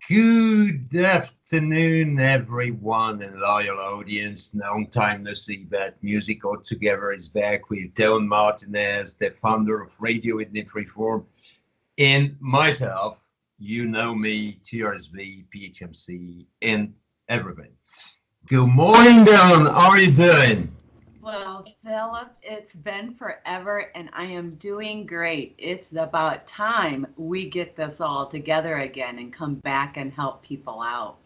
Good afternoon, everyone, and loyal audience. Long time no see, but Music Altogether is back with Don Martinez, the founder of Radio in FreeForm, and myself. You know me, TRSV, PHMC, and everything. Good morning, Don. How are you doing? Well, Philip, it's been forever and I am doing great. It's about time we get this all together again and come back and help people out.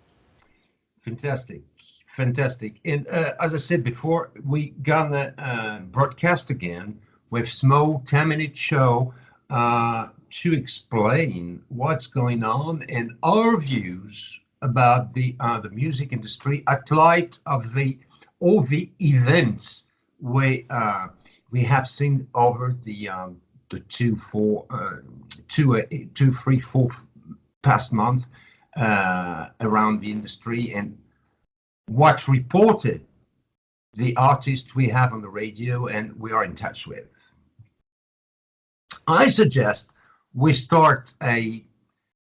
Fantastic, fantastic. And as I said before, we gonna broadcast again with small 10-minute show to explain what's going on and our views about the music industry at light of all the events we have seen over the 3 4 past month around the industry, and what reported the artists we have on the radio and we are in touch with. I suggest we start a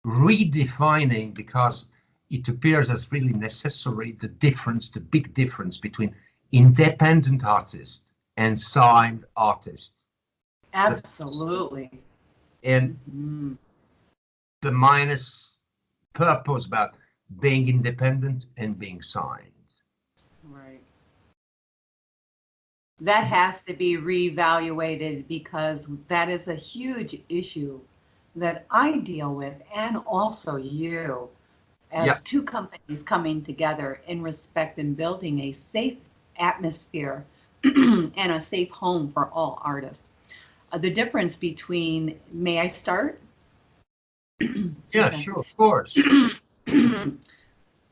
redefining, because it appears as really necessary, the big difference between independent artist and signed artist. Absolutely. And the minus purpose about being independent and being signed. Right. That has to be reevaluated because that is a huge issue that I deal with, and also you, as two companies coming together in respect and building a safe atmosphere and a safe home for all artists. The difference between, may I start? Yeah, sure, of course.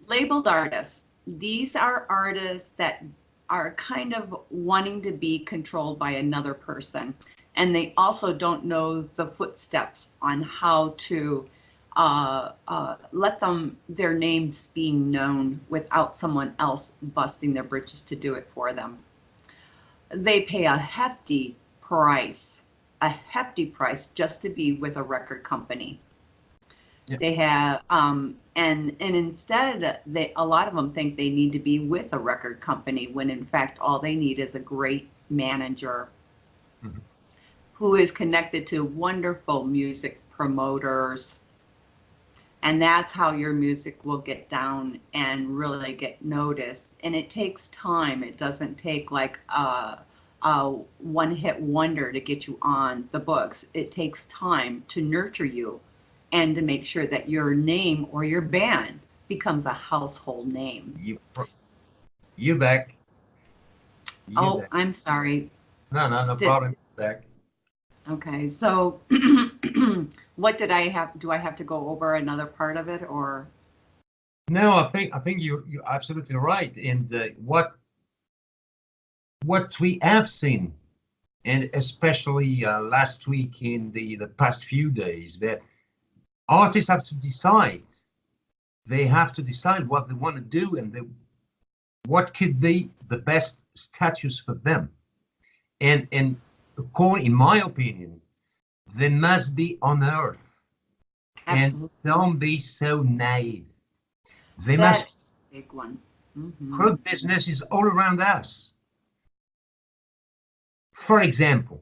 Labeled artists. These are artists that are kind of wanting to be controlled by another person. And they also don't know the footsteps on how to let their names being known without someone else busting their britches to do it for them. They pay a hefty price just to be with a record company. Yeah. They have, and instead, a lot of them think they need to be with a record company when in fact all they need is a great manager who is connected to wonderful music promoters. And that's how your music will get down and really get noticed. And it takes time. It doesn't take like a one-hit wonder to get you on the books. It takes time to nurture you and to make sure that your name or your band becomes a household name. You back. Back. I'm sorry. No problem. Back. Okay, so what did I have? Do I have to go over another part of it, or? No, I think you're absolutely right. And what we have seen, and especially last week in the past few days, that artists have to decide. They have to decide what they want to do and what could be the best status for them. And in my opinion, they must be on earth. Absolutely. And don't be so naive. That's a big one. Crowd business is all around us. For example,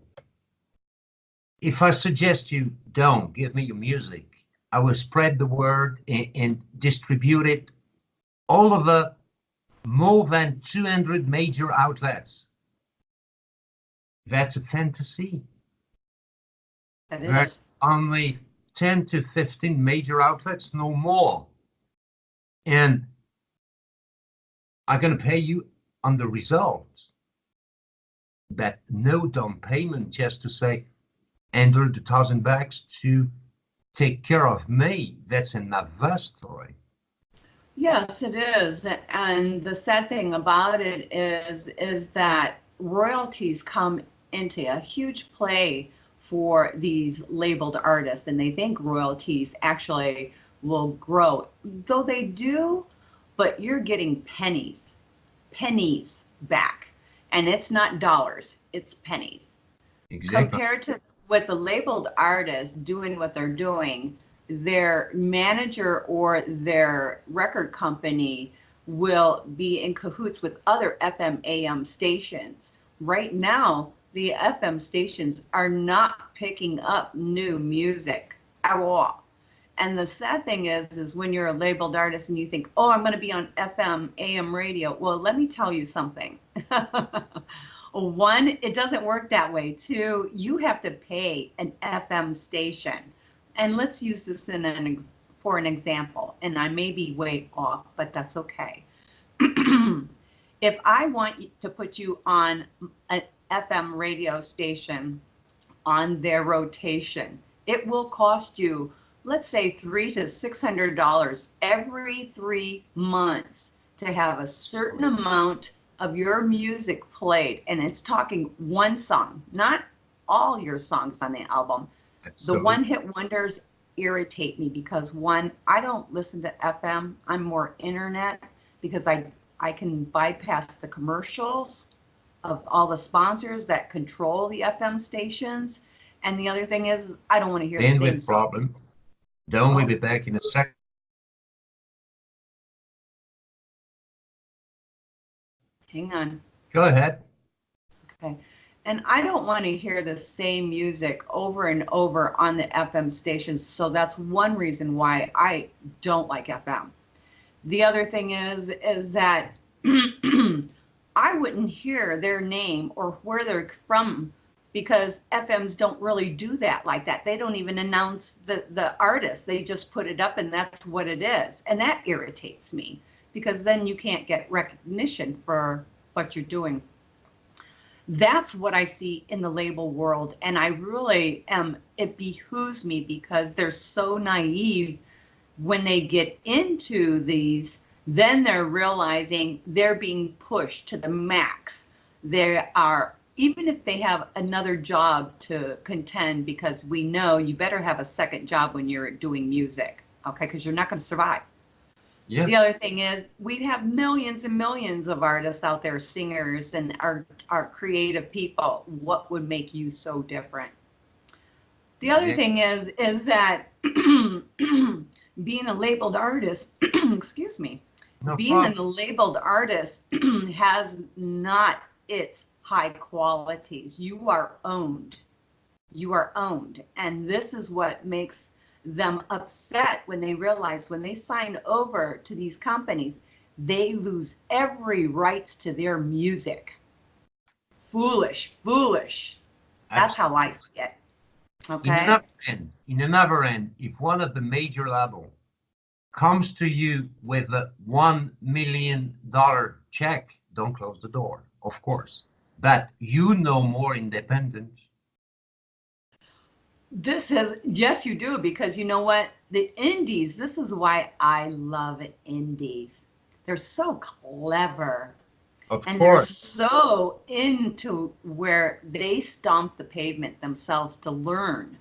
if I suggest you don't give me your music, I will spread the word and distribute it all over more than 200 major outlets. That's a fantasy. There's only 10 to 15 major outlets, no more. And I'm going to pay you on the results. But no down payment just to say, $100,000 to take care of me. That's another story. Yes, it is. And the sad thing about it is that royalties come into a huge play for these labeled artists, and they think royalties actually will grow. Though they do, but you're getting pennies back. And it's not dollars, it's pennies. Exactly. Compared to with the labeled artists doing what they're doing, their manager or their record company will be in cahoots with other FM AM stations. Right now, the FM stations are not picking up new music at all. And the sad thing is when you're a labeled artist and you think, oh, I'm going to be on FM AM radio. Well, let me tell you something. One, it doesn't work that way. Two, you have to pay an FM station. And let's use this for an example. And I may be way off, but that's okay. If I want to put you on an FM radio station on their rotation, it will cost you, let's say, $300 to $600 every 3 months to have a certain amount of your music played. And it's talking one song, not all your songs on the album. Absolutely. The one-hit wonders irritate me because, one, I don't listen to FM. I'm more internet because I can bypass the commercials of all the sponsors that control the FM stations. And the other thing is, I don't want to hear the same song. Problem. Don't we be back in a second? Hang on. Go ahead. Okay. And I don't want to hear the same music over and over on the FM stations. So that's one reason why I don't like FM. The other thing is that I wouldn't hear their name or where they're from because FMs don't really do that like that. They don't even announce the artist. They just put it up and that's what it is. And that irritates me because then you can't get recognition for what you're doing. That's what I see in the label world. And I really it behooves me because they're so naive when they get into these, then they're realizing they're being pushed to the max. They are, even if they have another job to contend, because we know you better have a second job when you're doing music, okay? Because you're not going to survive. Yeah. The other thing is we have millions and millions of artists out there, singers and our creative people. What would make you so different? The other thing is that being a labeled artist, excuse me, being a labeled artist has not its high qualities. You are owned. You are owned. And this is what makes them upset when they realize when they sign over to these companies, they lose every rights to their music. Foolish, foolish. That's how I see it. Okay. In another end, if one of the major label comes to you with a $1 million check, don't close the door, of course. But you know more independent. This is, yes, you do, because you know what? The indies, this is why I love indies. They're so clever. Of and course. They're so into where they stomp the pavement themselves to learn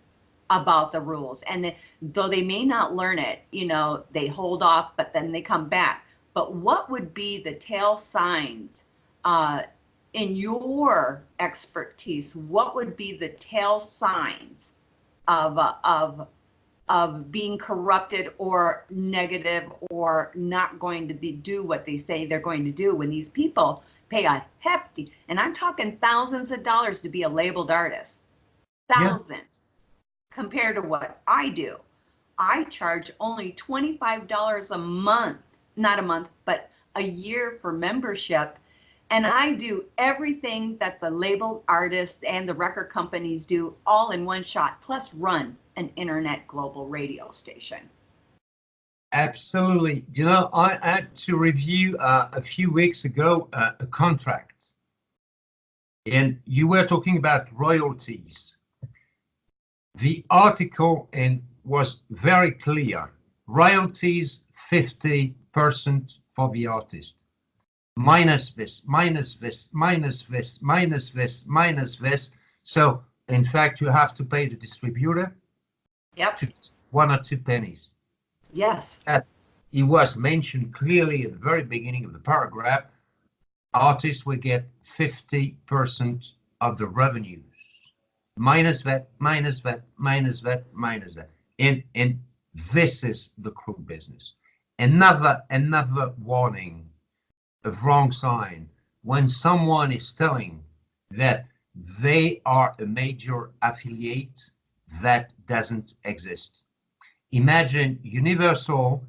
about the rules. And though they may not learn it, you know, they hold off, but then they come back. But what would be the tail signs in your expertise? What would be the tail signs of being corrupted or negative or not going to do what they say they're going to do when these people pay a hefty, and I'm talking thousands of dollars to be a labeled artist, thousands, compared to what I do. I charge only $25 a month, not a month, but a year for membership. And I do everything that the labeled artists and the record companies do all in one shot, plus run an internet global radio station. Absolutely. You know, I had to review a few weeks ago a contract. And you were talking about royalties. The article was very clear. Royalties 50% for the artist. Minus this, minus this, minus this, minus this, minus this. So, in fact, you have to pay the distributor. Yep. 1 or 2 pennies. Yes. It was mentioned clearly at the very beginning of the paragraph. Artists will get 50% of the revenues. Minus that, minus that, minus that, minus that. And This is the crew business. Another warning of wrong sign when someone is telling that they are a major affiliate. That doesn't exist. Imagine Universal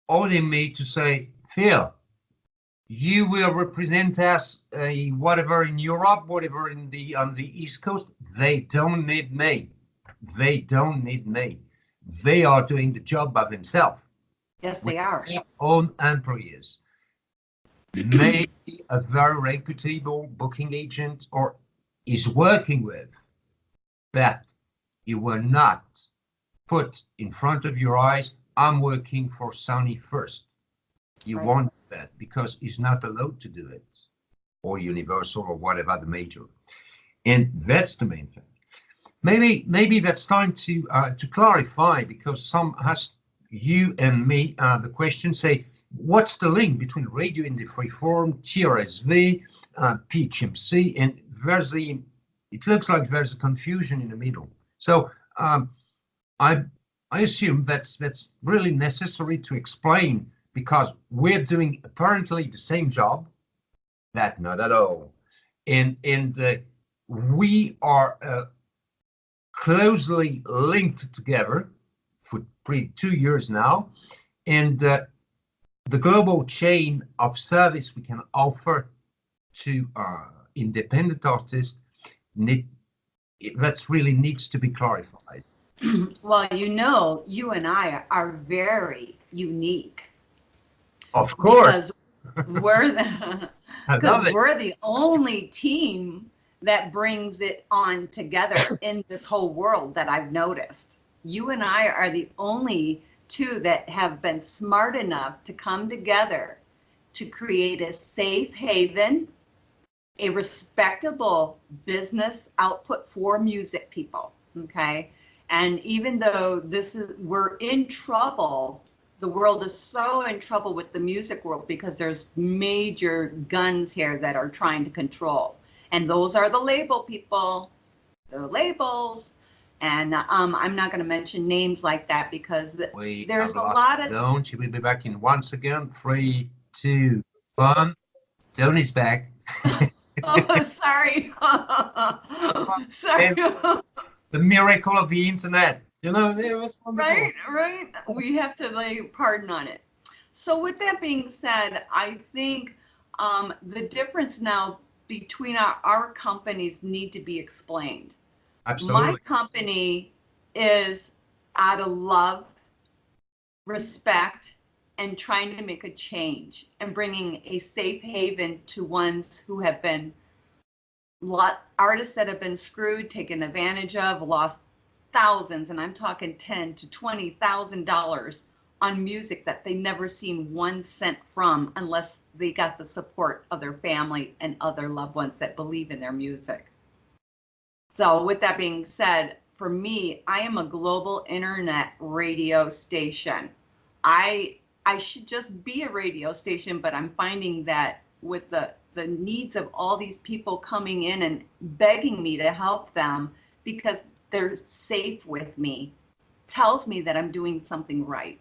ordering me to say, Phil, you will represent us, whatever in Europe, whatever in the on the East Coast. They don't need me. They don't need me. They are doing the job by themselves. Yes, With they are. their own employees. Maybe a very reputable booking agent or is working with, that you will not put in front of your eyes, I'm working for Sony first. You Right. won't do that because he's not allowed to do it, or Universal or whatever the major. And that's the main thing. Maybe that's time to clarify, because some has you and me the question say, what's the link between radio in the freeform, TRSV, PHMC, and there's the, it looks like there's a confusion in the middle. So I assume that's really necessary to explain, because we're doing apparently the same job. That not at all. And we are closely linked together for 2 years now, and the global chain of service we can offer to independent artists that really needs to be clarified. Well, you know, you and I are very unique Of course, because we're the I love it. we're the only team that brings it on together in this whole world that I've noticed. You and I are the only two that have been smart enough to come together to create a safe haven, a respectable business output for music people. Okay. And even though we're in trouble, the world is so in trouble with the music world because there's major guns here that are trying to control. And those are the label people, the labels. And I'm not going to mention names like that because there's a lot of. Dawn. She will be back in once again. 3, 2, 1. Dawn is back. Oh, sorry. Sorry. The miracle of the internet. You know, it's wonderful. Right. We have to lay pardon on it. So with that being said, I think the difference now between our companies need to be explained. Absolutely. My company is out of love, respect, and trying to make a change and bringing a safe haven to ones who have been artists that have been screwed, taken advantage of, lost thousands, and I'm talking $10,000 to $20,000 on music that they never seen 1 cent from unless they got the support of their family and other loved ones that believe in their music. So with that being said, for me, I am a global internet radio station. I should just be a radio station, but I'm finding that with the needs of all these people coming in and begging me to help them because they're safe with me, tells me that I'm doing something right.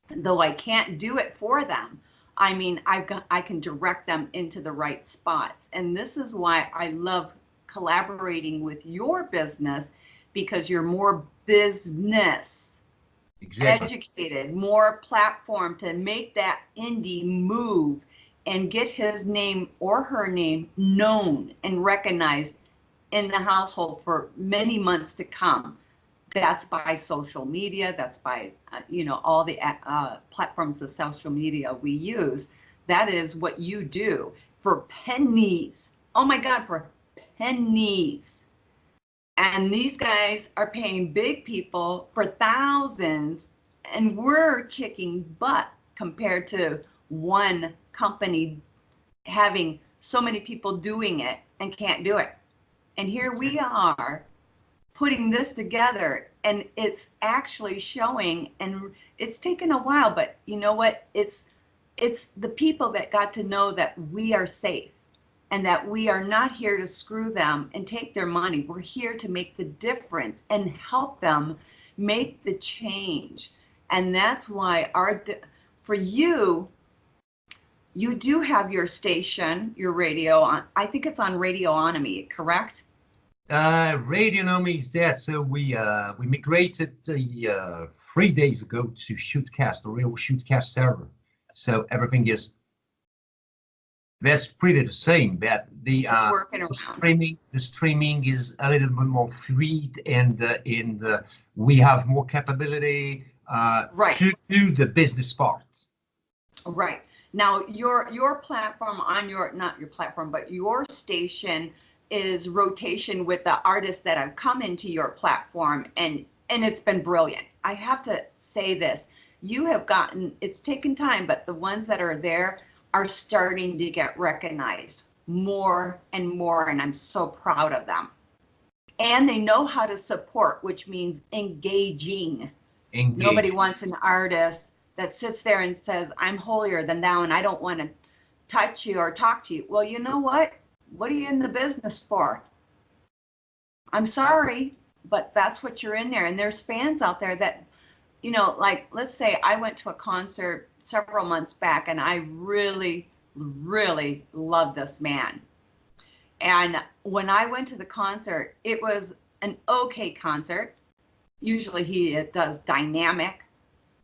Though I can't do it for them, I mean, I can direct them into the right spots. And this is why I love collaborating with your business, because you're more business educated, more platform to make that indie move and get his name or her name known and recognized in the household for many months to come. That's by social media. That's by, all the platforms of social media we use. That is what you do for pennies. Oh my God, for pennies. And these guys are paying big people for thousands, and we're kicking butt compared to one company having so many people doing it and can't do it. And here we are putting this together, and it's actually showing, and it's taken a while, but you know what? It's the people that got to know that we are safe. and that we are not here to screw them and take their money. We're here to make the difference and help them make the change. And that's why for you, you do have your station, your radio on. I think it's on Radionomy, correct? Radionomy is dead, so we migrated 3 days ago to Shootcast, a real Shootcast server. So everything is that's pretty the same. But the streaming is a little bit more fluid, and we have more capability right. to do the business part. Right. Now your platform on not your platform, but your station is rotation with the artists that have come into your platform, and it's been brilliant. I have to say this. You have gotten, it's taken time, but the ones that are there are starting to get recognized more and more, and I'm so proud of them. And they know how to support, which means engaging. Nobody wants an artist that sits there and says, I'm holier than thou and I don't want to touch you or talk to you. Well, you know what? What are you in the business for? I'm sorry, but that's what you're in there. And there's fans out there that, you know, like, let's say I went to a concert several months back and I really, really love this man. And when I went to the concert, it was an okay concert. Usually he does dynamic.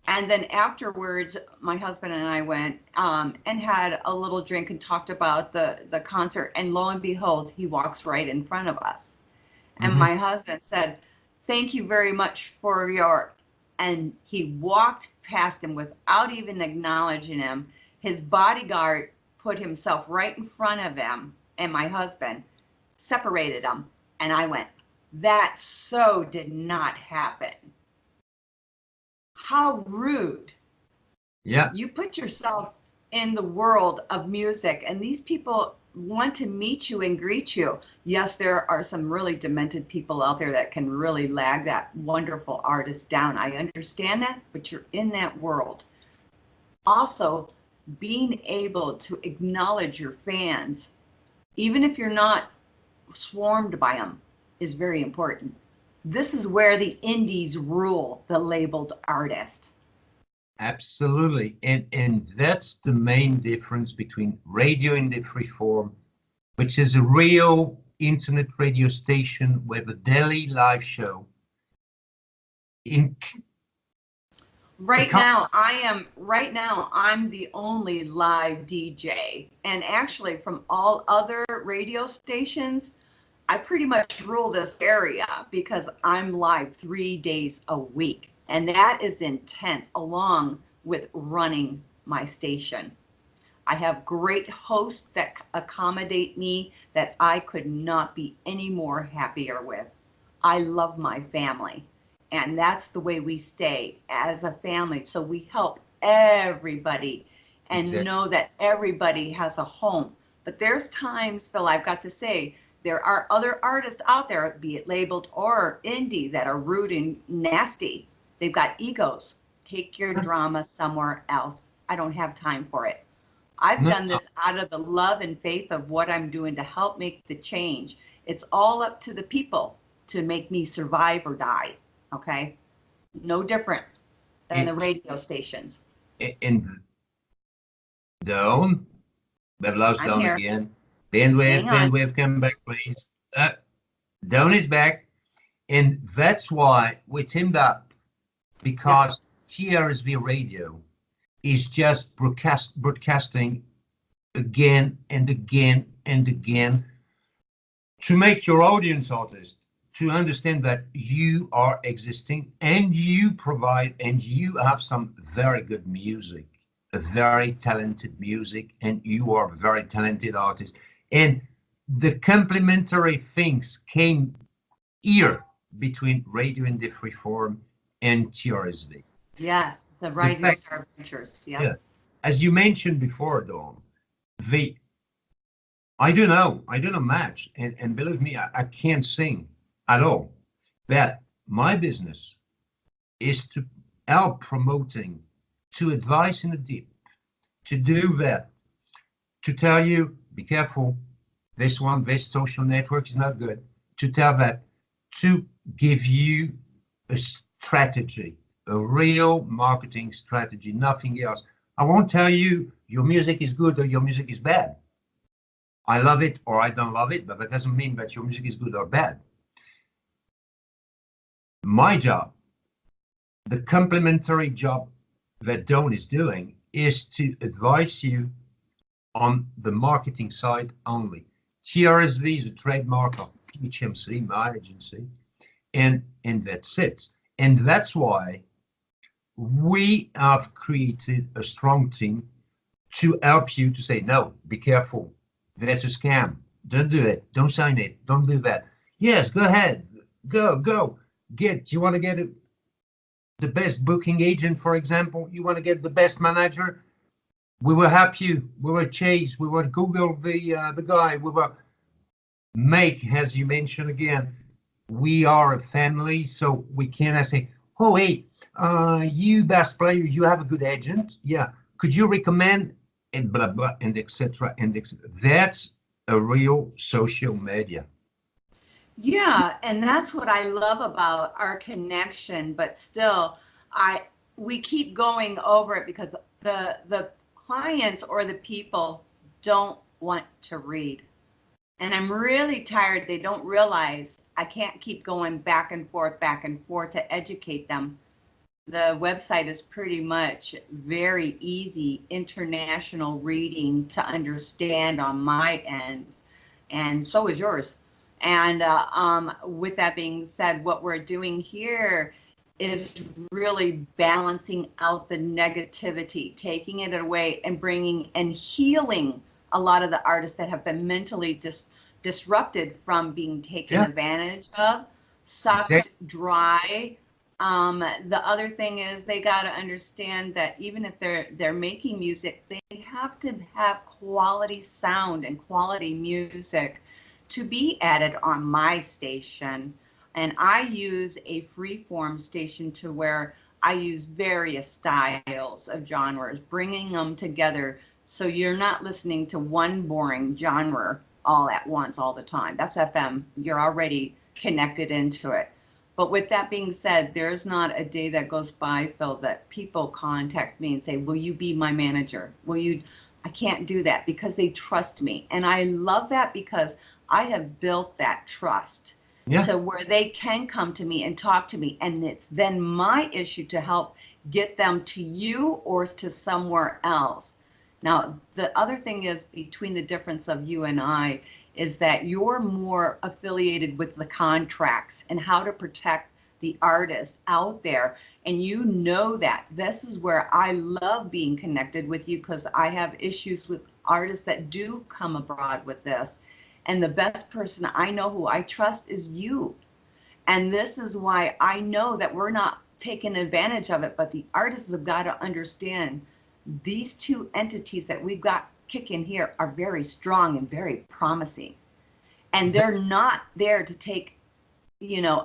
And then afterwards, my husband and I went and had a little drink and talked about the concert. And lo and behold, he walks right in front of us. And my husband said, thank you very much for your, and he walked past him without even acknowledging him. His bodyguard put himself right in front of him, and my husband separated them. And I went, that so did not happen. How rude. Yeah. You put yourself in the world of music, and these people want to meet you and greet you. Yes, there are some really demented people out there that can really lag that wonderful artist down. I understand that, but you're in that world. Also, being able to acknowledge your fans, even if you're not swarmed by them, is very important. This is where the indies rule the labeled artist. Absolutely. And that's the main difference between radio in the FreeForm, which is a real internet radio station with a daily live show. Right now, I'm the only live DJ. And actually, from all other radio stations, I pretty much rule this area because I'm live 3 days a week. And that is intense, along with running my station. I have great hosts that accommodate me that I could not be any more happier with. I love my family, and that's the way we stay as a family. So we help everybody and know that everybody has a home. But there's times, Phil, I've got to say, there are other artists out there, be it labeled or indie, that are rude and nasty. They've got egos. Take your drama somewhere else. I don't have time for it. I've done this out of the love and faith of what I'm doing to help make the change. It's all up to the people to make me survive or die. Okay? No different than the radio stations. And Dawn, we've lost Dawn again. Bandwidth, come back, please. Dawn is back. And that's why we teamed up, because TRSV radio is just broadcasting again and again and again to make your audience artist to understand that you are existing and you provide and you have some very good music, a very talented music, and you are a very talented artist. And the complementary things came here between Radio in the FreeForm and TRSV. Yes, the Rising Star Ventures. Yeah. As you mentioned before, Dawn, I don't know match, and believe me, I can't sing at all. But my business is to help promoting, to advise in the deep, to do that, to tell you, be careful, this social network is not good, to tell that, to give you a strategy, a real marketing strategy, nothing else. I won't tell you your music is good or your music is bad. I love it or I don't love it, but that doesn't mean that your music is good or bad. My job, the complementary job that Dawn is doing, is to advise you on the marketing side only. TRSV is a trademark of HMC, my agency, and that's it. And that's why we have created a strong team to help you to say, no, be careful. That's a scam. Don't do it. Don't sign it. Don't do that. Yes, go ahead. Go. You want to get the best booking agent, for example? You want to get the best manager? We will help you. We will chase. We will Google the guy. We will make, as you mentioned again, we are a family, so we cannot say, oh, hey, you best player, you have a good agent. Yeah. Could you recommend, and blah, blah, and etc. That's a real social media. Yeah, and that's what I love about our connection, but still we keep going over it because the clients or the people don't want to read. And I'm really tired. They don't realize I can't keep going back and forth to educate them. The website is pretty much very easy international reading to understand on my end, and so is yours. And with that being said, what we're doing here is really balancing out the negativity, taking it away and bringing and healing a lot of the artists that have been mentally disrupted from being taken advantage of, sucked dry. The other thing is they got to understand that even if they're making music, they have to have quality sound and quality music to be added on my station. And I use a freeform station to where I use various styles of genres, bringing them together so you're not listening to one boring genre all at once all the time. That's FM. You're already connected into it. But with that being said, there's not a day that goes by, Phil, that people contact me and say, will you be my manager? I can't do that, because they trust me. And I love that because I have built that trust to where they can come to me and talk to me. And it's then my issue to help get them to you or to somewhere else. Now, the other thing is, between the difference of you and I, is that you're more affiliated with the contracts and how to protect the artists out there. And you know that. This is where I love being connected with you, because I have issues with artists that do come abroad with this. And the best person I know who I trust is you. And this is why I know that we're not taking advantage of it, but the artists have got to understand these two entities that we've got kicking here are very strong and very promising. And they're not there to take,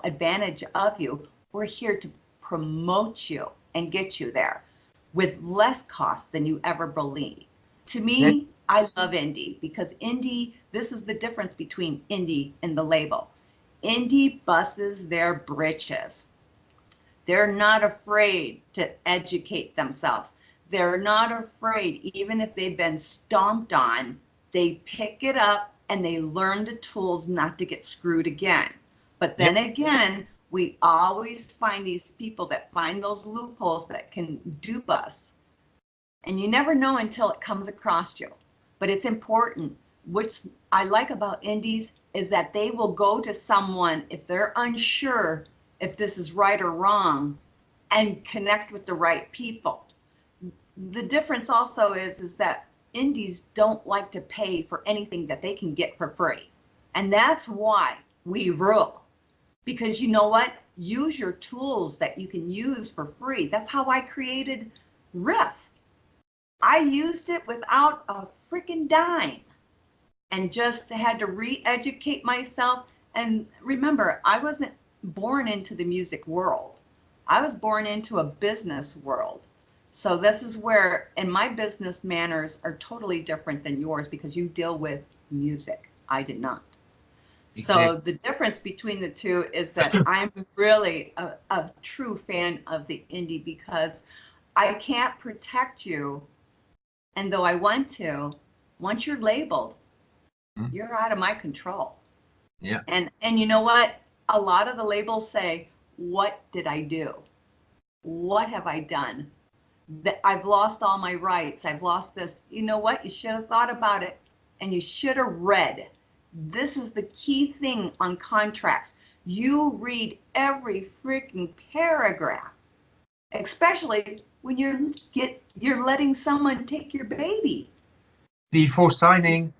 advantage of you. We're here to promote you and get you there with less cost than you ever believe. To me, I love indie, because indie, this is the difference between indie and the label. Indie busts their britches. They're not afraid to educate themselves. They're not afraid, even if they've been stomped on, they pick it up and they learn the tools not to get screwed again. But then again, we always find these people that find those loopholes that can dupe us. And you never know until it comes across you. But it's important. What I like about indies is that they will go to someone if they're unsure if this is right or wrong, and connect with the right people. The difference also is that indies don't like to pay for anything that they can get for free. And that's why we rule. Because you know what? Use your tools that you can use for free. That's how I created Riff. I used it without a freaking dime and just had to re-educate myself. And remember, I wasn't born into the music world. I was born into a business world. So this is where, and my business manners are totally different than yours, because you deal with music. I did not. Exactly. So the difference between the two is that I'm really a true fan of the indie because I can't protect you. And though I want to, once you're labeled, you're out of my control. Yeah. And you know what? A lot of the labels say, what did I do? What have I done? That I've lost all my rights. I've lost this. You know what? You should have thought about it and you should have read. This is the key thing on contracts. You read every freaking paragraph, especially when you're letting someone take your baby. Before signing.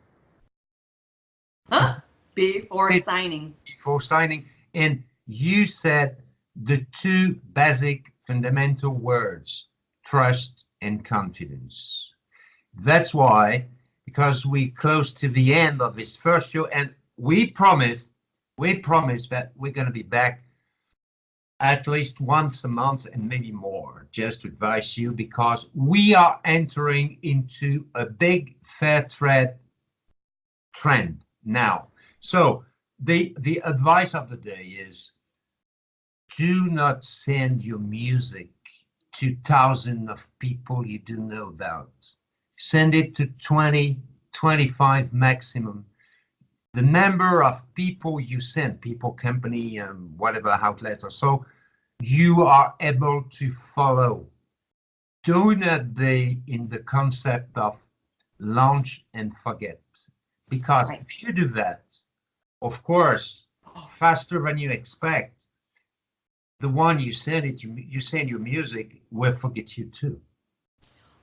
Huh? Before signing. Before signing. And you said the two basic fundamental words, trust and confidence. That's why, because we close to the end of this first show, and we promised that we're going to be back at least once a month and maybe more, just to advise you, because we are entering into a big fair trade trend now. So the advice of the day is, do not send your music to thousands of people you don't know about. Send it to 20, 25 maximum. The number of people you send, people, company, whatever outlets or so, you are able to follow. Do not be in the concept of launch and forget. Because Right. if you do that, of course, faster than you expect, the one you send your music will forget you too.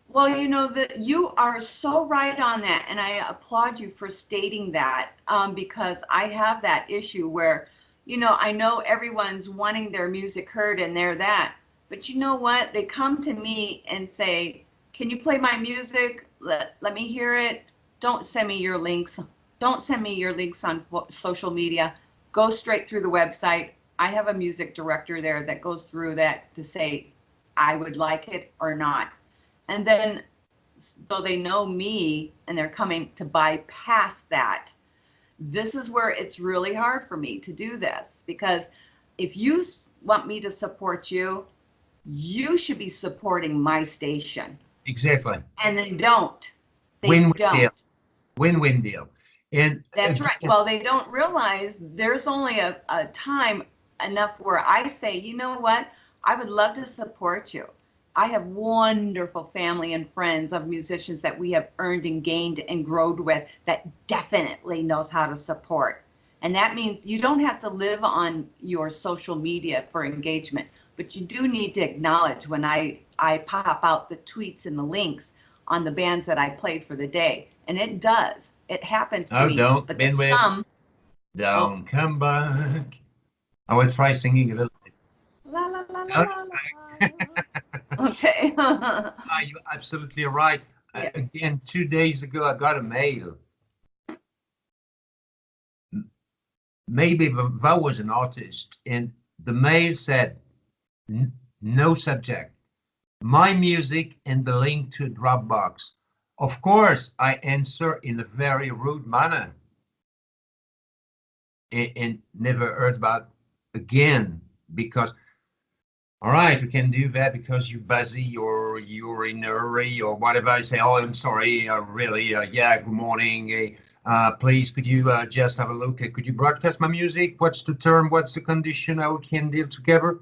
Well, you know that you are so right on that, and I applaud you for stating that, because I have that issue where, you know, I know everyone's wanting their music heard and they're that, but you know what? They come to me and say, "Can you play my music? Let me hear it. Don't send me your links. Don't send me your links on social media. Go straight through the website." I have a music director there that goes through that to say, I would like it or not. And then, though they know me and they're coming to bypass that, this is where it's really hard for me to do this, because if you want me to support you, you should be supporting my station. Exactly. And they don't. They Win-win don't. deal. Win-win deal. And that's right. Well, they don't realize there's only a time enough where I say, you know what? I would love to support you. I have wonderful family and friends of musicians that we have earned and gained and growed with that definitely knows how to support. And that means you don't have to live on your social media for engagement, but you do need to acknowledge when I pop out the tweets and the links on the bands that I played for the day. And it does. It happens to me. Don't. But there's some. Don't come back. I will try singing a little bit. La, la, la, la, la, la. Okay. You're absolutely right. Yeah. Again, 2 days ago, I got a mail. Maybe that was an artist, and the mail said, no subject, my music and the link to a Dropbox. Of course, I answer in a very rude manner and never heard about again, because, all right, we can do that because you're busy or you're in a hurry or whatever. I say, oh, I'm sorry, really, yeah, good morning. Please, could you just have a look? Could you broadcast my music? What's the term? What's the condition? How we can deal together?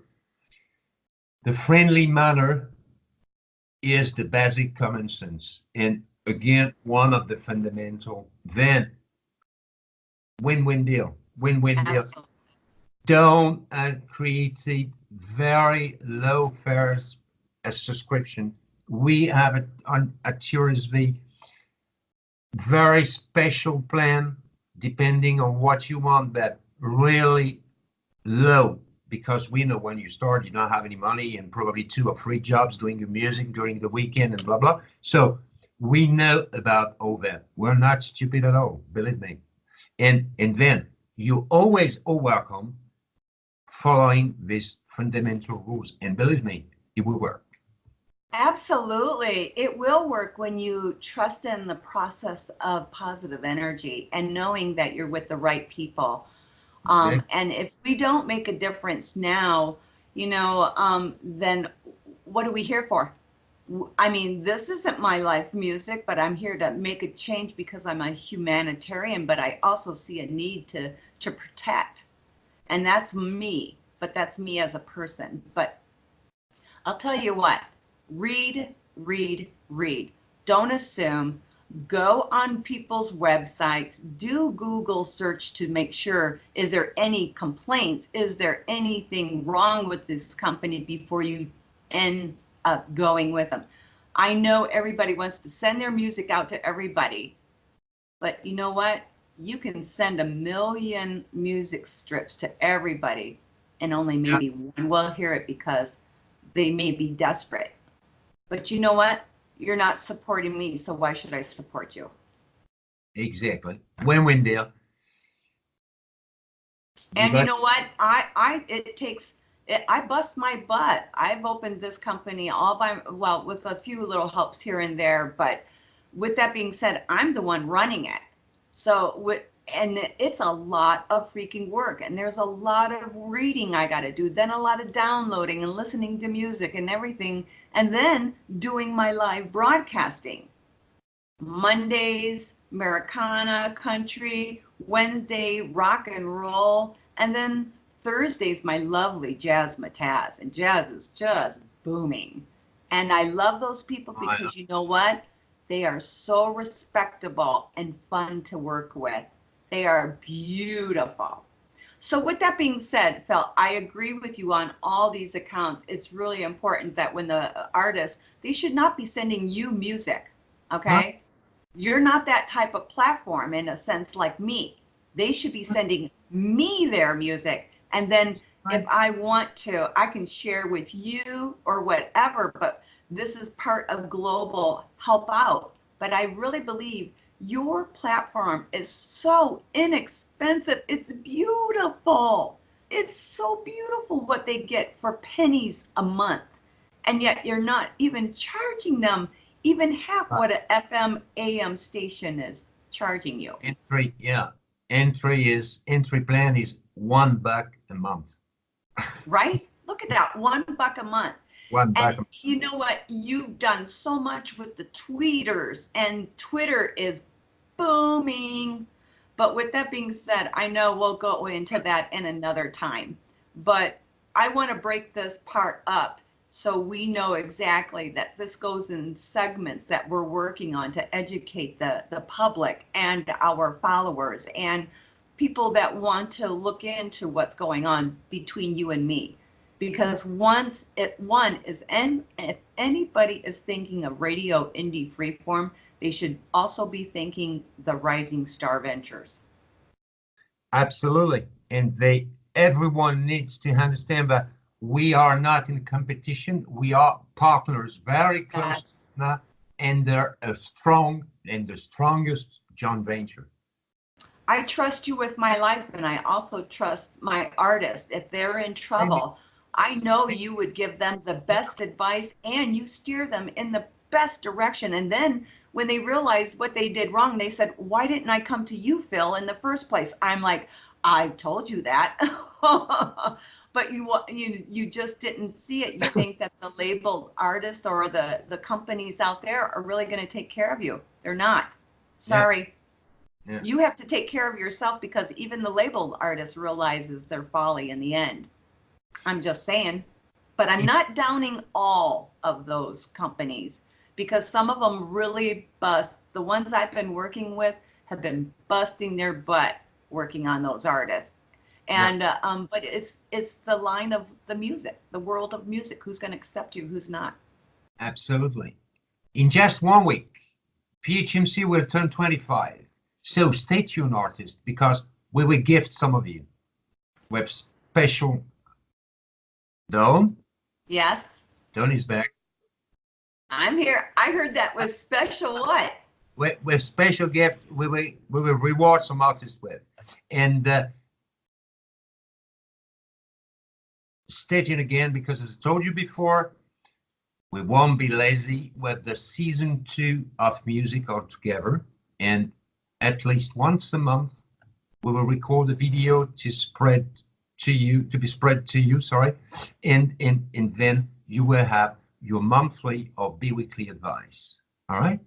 The friendly manner is the basic common sense. And again, one of the fundamental, then win-win deal, win-win deal. Absolutely. Don't create very low fares as subscription. We have it on at TRSV, very special plan, depending on what you want, but really low, because we know when you start, you don't have any money and probably 2 or 3 jobs doing your music during the weekend and blah, blah. So we know about all that. We're not stupid at all, believe me. And then you always are welcome following these fundamental rules. And believe me, it will work. Absolutely. It will work when you trust in the process of positive energy and knowing that you're with the right people. Exactly. And if we don't make a difference now, then what are we here for? I mean, this isn't my life music, but I'm here to make a change because I'm a humanitarian, but I also see a need to protect. And that's me, but that's me as a person. But I'll tell you what, read, read, read. Don't assume. Go on people's websites, do Google search to make sure, is there any complaints? Is there anything wrong with this company before you end up going with them? I know everybody wants to send their music out to everybody, but you know what? You can send 1,000,000 music strips to everybody and only Yeah, maybe one will hear it because they may be desperate. But you know what? You're not supporting me, so why should I support you? exactly. Win-win deal. You And you got know what? I bust my butt. I've opened this company all by, well, with a few little helps here and there, but with that being said, I'm the one running it. And it's a lot of freaking work, and there's a lot of reading I got to do, then a lot of downloading and listening to music and everything, and then doing my live broadcasting. Mondays, Americana, country, Wednesday, rock and roll, and then Thursday's my lovely jazz mataz, and jazz is just booming. And I love those people because you know what? They are so respectable and fun to work with. They are beautiful. So with that being said, Phil, I agree with you on all these accounts. It's really important that when the artists, they should not be sending you music, no, okay? You're not that type of platform in a sense like me. They should be sending me their music. And then if I want to, I can share with you or whatever, but this is part of global help out. But I really believe your platform is so inexpensive. It's beautiful. It's so beautiful what they get for pennies a month. And yet you're not even charging them even half what a FM AM station is charging you. entry, yeah. Entry plan is $1 a month. Right? Look at that, $1 a month. One buck. And you know what? You've done so much with the tweeters, and Twitter is booming. But with that being said, I know we'll go into that in another time. But I want to break this part up so we know exactly that this goes in segments that we're working on to educate the public and our followers and people that want to look into what's going on between you and me. Because if anybody is thinking of radio indie freeform, they should also be thinking the Rising Star Ventures. Absolutely. And everyone needs to understand that we are not in competition. We are partners, very close now, and they're the strongest joint venture. I trust you with my life, and I also trust my artists. If they're in trouble, I know you would give them the best advice and you steer them in the best direction. And then when they realized what they did wrong, they said, "Why didn't I come to you, Phil, in the first place?" I'm like, "I told you that." But you just didn't see it. You think that the labeled artists or the companies out there are really going to take care of you. They're not. Sorry. Yeah. You have to take care of yourself because even the labeled artist realizes their folly in the end. I'm just saying. But I'm not downing all of those companies because some of them really bust. The ones I've been working with have been busting their butt working on those artists. And but it's the line of the music, the world of music. Who's going to accept you? Who's not? Absolutely. In just 1 week, PHMC will turn 25. So stay tuned, artists, because we will gift some of you with special. Dawn Yes, is back. I'm here. I heard that was special. What? With special gift, we will reward some artists with. And stay tuned again, because as I told you before, We won't be lazy with the season 2 of music altogether. And at least once a month, we will record a video to spread to you, to be spread to you, sorry. And then you will have your monthly or bi-weekly advice. All right?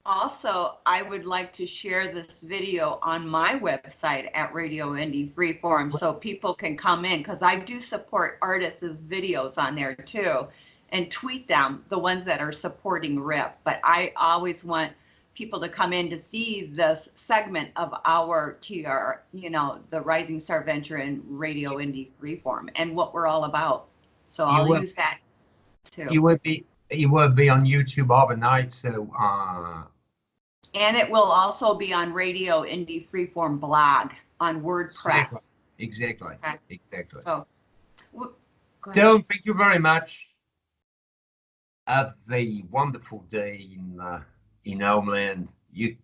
Also, I would like to share this video on my website at Radio Indie Freeform so people can come in, because I do support artists' videos on there too, and tweet them, the ones that are supporting RIP. But I always want people to come in to see this segment of our TR, you know, the Rising Star Venture and Radio Indie Freeform, and what we're all about. So I'll use that too. You will be on YouTube overnight, so and it will also be on Radio Indie Freeform blog on WordPress. Exactly. Okay. Exactly. So, Dylan, thank you very much. Have a wonderful day in homeland. You